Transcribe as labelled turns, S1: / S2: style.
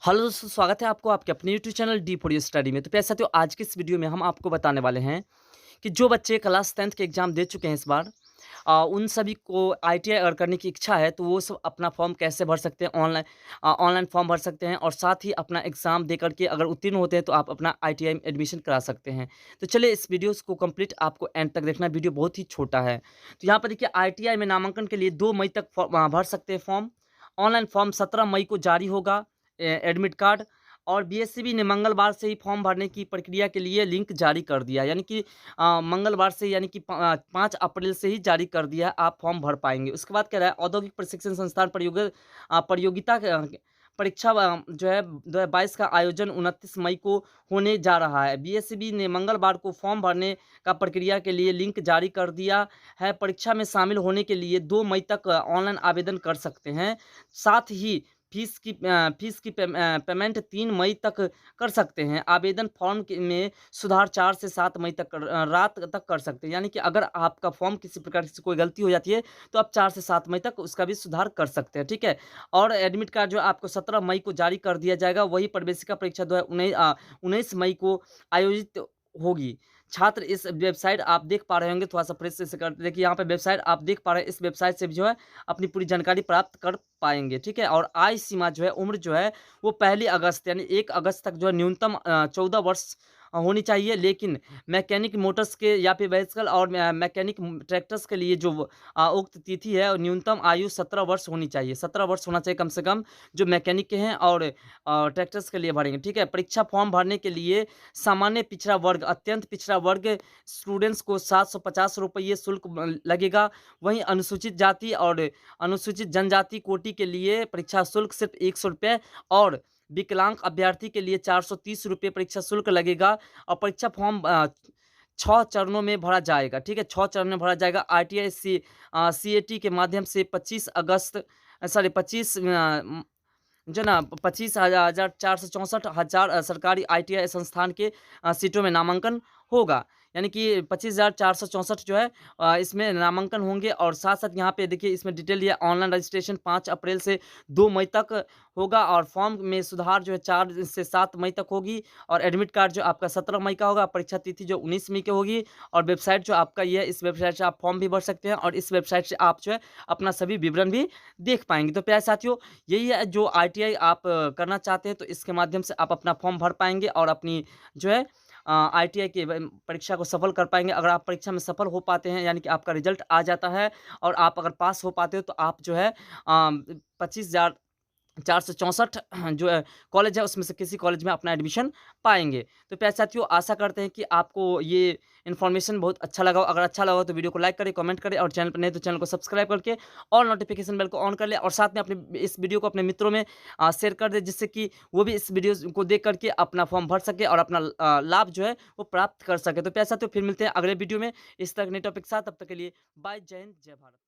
S1: Hello दोस्तों, स्वागत है आपको आपके अपने YouTube channel D for you study में। तो प्यारे साथियों, आज की इस वीडियो में हम आपको बताने वाले हैं कि जो बच्चे क्लास 10th के एग्ज़ाम दे चुके हैं इस बार, उन सभी को आईटीआई अगर करने की इच्छा है तो वो सब अपना फॉर्म कैसे भर सकते हैं। ऑनलाइन फॉर्म भर सकते हैं और साथ ही अपना एग्ज़ाम दे करके अगर उत्तीर्ण होते हैं तो आप अपना आईटीआई में एडमिशन करा सकते हैं। तो चलिए इस वीडियोज़ को कंप्लीट आपको एंड तक देखना है, वीडियो बहुत ही छोटा है। तो यहाँ पर देखिए, आईटीआई में नामांकन के लिए 2 मई तक भर सकते हैं फॉर्म। ऑनलाइन फॉर्म 17 मई को जारी होगा। एडमिट कार्ड और बीएससीबी ने मंगलवार से ही फॉर्म भरने की प्रक्रिया के लिए लिंक जारी कर दिया, यानी कि मंगलवार से, यानी कि 5 अप्रैल से ही जारी कर दिया है, आप फॉर्म भर पाएँगे। उसके बाद कह रहा है औद्योगिक प्रशिक्षण संस्थान प्रतियोगिता परीक्षा जो है 2022 का आयोजन 29 मई को होने जा रहा है। बीएसईबी ने मंगलवार को फॉर्म भरने का प्रक्रिया के लिए लिंक जारी कर दिया है। परीक्षा में शामिल होने के लिए 2 मई तक ऑनलाइन आवेदन कर सकते हैं। साथ ही पेमेंट 3 मई तक कर सकते हैं। आवेदन फॉर्म में सुधार 4 से 7 मई तक रात तक कर सकते हैं। यानी कि अगर आपका फॉर्म किसी प्रकार से कोई गलती हो जाती है तो आप 4 से 7 मई तक उसका भी सुधार कर सकते हैं, ठीक है? और एडमिट कार्ड जो है आपको 17 मई को जारी कर दिया जाएगा। वही प्रवेशिका परीक्षा जो है 19 मई को आयोजित होगी। छात्र इस वेबसाइट आप देख पा रहे होंगे, थोड़ा-सा फ्रेश से कर देखिए, यहाँ पे वेबसाइट आप देख पा रहे हैं, इस वेबसाइट से भी जो है अपनी पूरी जानकारी प्राप्त कर पाएँगे, ठीक है? और आयु सीमा जो है, उम्र जो है वो 1 अगस्त यानी 1 अगस्त तक जो है न्यूनतम 14 वर्ष होनी चाहिए। लेकिन मैकेनिक मोटर्स के या फिर व्हीकल और मैकेनिक ट्रैक्टर्स के लिए जो उक्त तिथि है और न्यूनतम आयु 17 वर्ष होनी चाहिए। 17 वर्ष होना चाहिए कम से कम, जो मैकेनिक के हैं और ट्रैक्टर्स के लिए भरेंगे, ठीक है? परीक्षा फॉर्म भरने के लिए सामान्य पिछड़ा वर्ग, अत्यंत पिछड़ा वर्ग स्टूडेंट्स को ₹750 शुल्क लगेगा। वहीं अनुसूचित जाति और अनुसूचित जनजाति कोटि के लिए परीक्षा शुल्क सिर्फ ₹100 और विकलांग अभ्यर्थी के लिए ₹430 परीक्षा शुल्क लगेगा। और परीक्षा फॉर्म 6 चरणों में भरा जाएगा, ठीक है? 6 चरण में भरा जाएगा। आईटीआई सीएटी के माध्यम से 25 अगस्त सॉरी 25 जो है ना 25,464 सरकारी आईटीआई संस्थान के सीटों में नामांकन होगा। यानी कि 25,464 जो है इसमें नामांकन होंगे। और साथ-साथ यहाँ पे देखिए, इसमें डिटेल दिया, ऑनलाइन रजिस्ट्रेशन 5 अप्रैल से 2 मई तक होगा और फॉर्म में सुधार जो है 4 से 7 मई तक होगी। और एडमिट कार्ड जो आपका 17 मई का होगा, परीक्षा तिथि जो 19 मई की होगी। और वेबसाइट जो आपका ये है, इस वेबसाइट से आप फॉर्म भी भर सकते हैं और इस वेबसाइट से आप जो है अपना सभी विवरण भी देख पाएँगे। तो प्यारे साथियों, यही है जो आईटीआई आप करना चाहते हैं तो इसके माध्यम से आप अपना फॉर्म भर पाएँगे और अपनी जो है आईटीआई की परीक्षा को सफल कर पाएँगे। अगर आप परीक्षा में सफल हो पाते हैं, यानी कि आपका रिज़ल्ट आ जाता है और आप अगर पास हो पाते हो तो आप जो है 25,000 464 जो कॉलेज है उसमें से किसी कॉलेज में अपना एडमिशन पाएँगे। तो प्यारे साथियों, आशा करते हैं कि आपको ये इन्फॉर्मेशन बहुत अच्छा लगा हो। अगर अच्छा लगा हो तो वीडियो को लाइक करें, कमेंट करें और चैनल पर नए तो चैनल को सब्सक्राइब करके और नोटिफ़िकेशन बेल को ऑन कर लें और साथ में अपने इस वीडियो को अपने मित्रों में शेयर कर दें, जिससे कि वो भी इस वीडियो को देख कर के अपना फॉर्म भर सके और अपना लाभ जो है वो प्राप्त कर सके। तो प्यारे साथियों, फिर मिलते हैं अगले वीडियो में इस तरह के नए टॉपिक के साथ। तब तक के लिए बाय, जय हिंद, जय भारत।